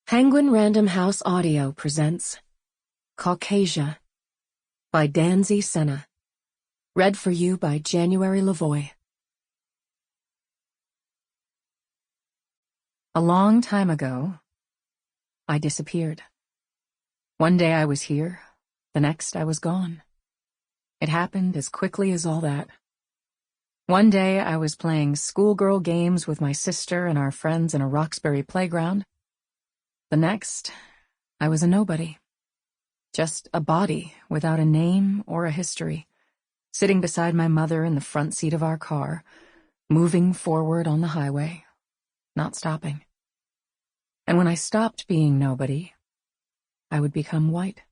Penguin Random House Audio presents Caucasia by Danzy Senna. Read for you by January LaVoy. A long time ago, I disappeared. One day I was here, the next I was gone. It happened as quickly as all that. One day I was playing schoolgirl games with my sister and our friends in a Roxbury playground. The next, I was a nobody. Just a body without a name or a history, sitting beside my mother in the front seat of our car, moving forward on the highway, not stopping. And when I stopped being nobody, I would become white.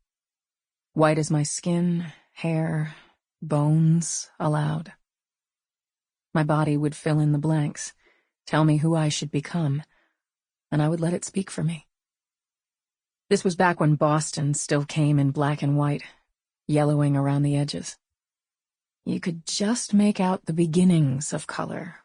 White as my skin, hair, bones allowed. My body would fill in the blanks, tell me who I should become, and I would let it speak for me. This was back when Boston still came in black and white, yellowing around the edges. You could just make out the beginnings of color.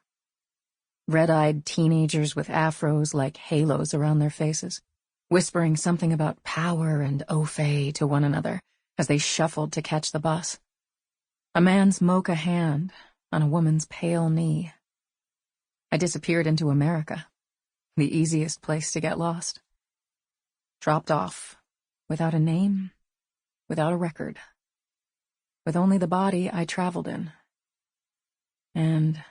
Red-eyed teenagers with afros like halos around their faces, whispering something about power and au fait to one another as they shuffled to catch the bus. A man's mocha hand on a woman's pale knee. I disappeared into America, the easiest place to get lost. Dropped off, without a name, without a record, with only the body I traveled in, and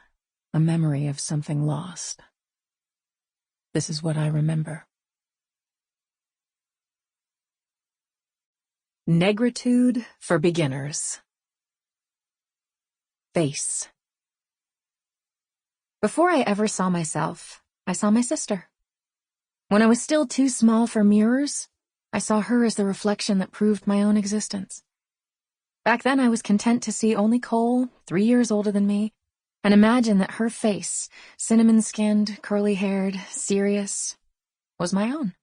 a memory of something lost. This is what I remember. Negritude for Beginners. Face. Before I ever saw myself, I saw my sister. When I was still too small for mirrors, I saw her as the reflection that proved my own existence. Back then I was content to see only Cole, 3 years older than me, and imagine that her face, cinnamon-skinned, curly-haired, serious, was my own.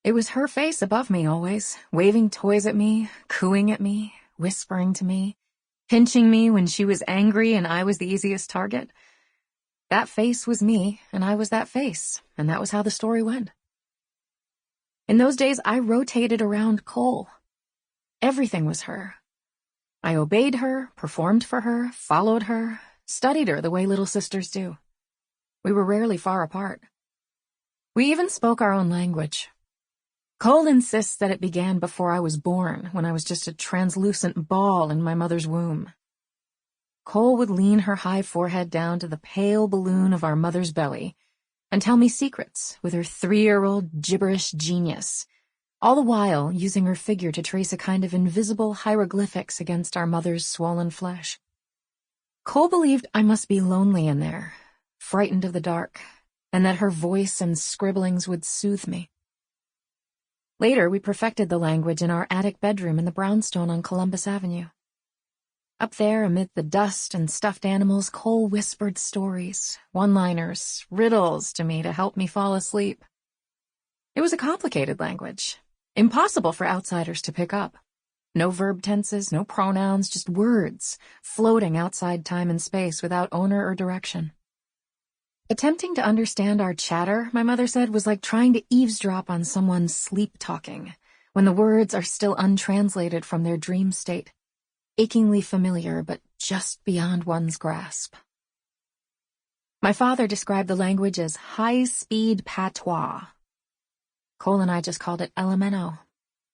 It was her face above me always, waving toys at me, cooing at me, whispering to me, pinching me when she was angry and I was the easiest target. That face was me, and I was that face, and that was how the story went. In those days, I rotated around Cole. Everything was her. I obeyed her, performed for her, followed her, studied her the way little sisters do. We were rarely far apart. We even spoke our own language. Cole insists that it began before I was born, when I was just a translucent ball in my mother's womb. Cole would lean her high forehead down to the pale balloon of our mother's belly and tell me secrets with her 3-year-old gibberish genius, all the while using her figure to trace a kind of invisible hieroglyphics against our mother's swollen flesh. Cole believed I must be lonely in there, frightened of the dark, and that her voice and scribblings would soothe me. Later, we perfected the language in our attic bedroom in the brownstone on Columbus Avenue. Up there, amid the dust and stuffed animals, Cole whispered stories, one-liners, riddles to me to help me fall asleep. It was a complicated language, impossible for outsiders to pick up. No verb tenses, no pronouns, just words, floating outside time and space without owner or direction. Attempting to understand our chatter, my mother said, was like trying to eavesdrop on someone's sleep-talking, when the words are still untranslated from their dream state. Achingly familiar, but just beyond one's grasp. My father described the language as high-speed patois. Cole and I just called it LMNO,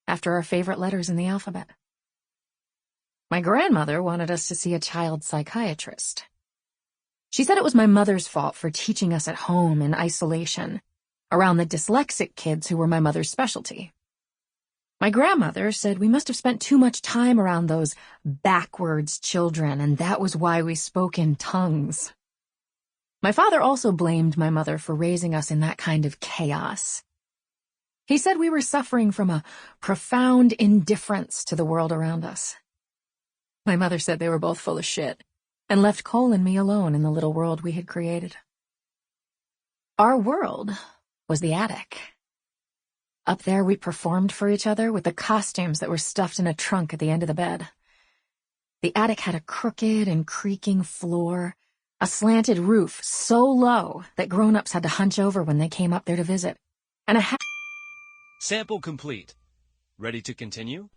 after our favorite letters in the alphabet. My grandmother wanted us to see a child psychiatrist. She said it was my mother's fault for teaching us at home in isolation, around the dyslexic kids who were my mother's specialty. My grandmother said we must have spent too much time around those backwards children, and that was why we spoke in tongues. My father also blamed my mother for raising us in that kind of chaos. He said we were suffering from a profound indifference to the world around us. My mother said they were both full of shit, and left Cole and me alone in the little world we had created. Our world was the attic. Up there, we performed for each other with the costumes that were stuffed in a trunk at the end of the bed. The attic had a crooked and creaking floor, a slanted roof so low that grown-ups had to hunch over when they came up there to visit, and a Sample complete. Ready to continue?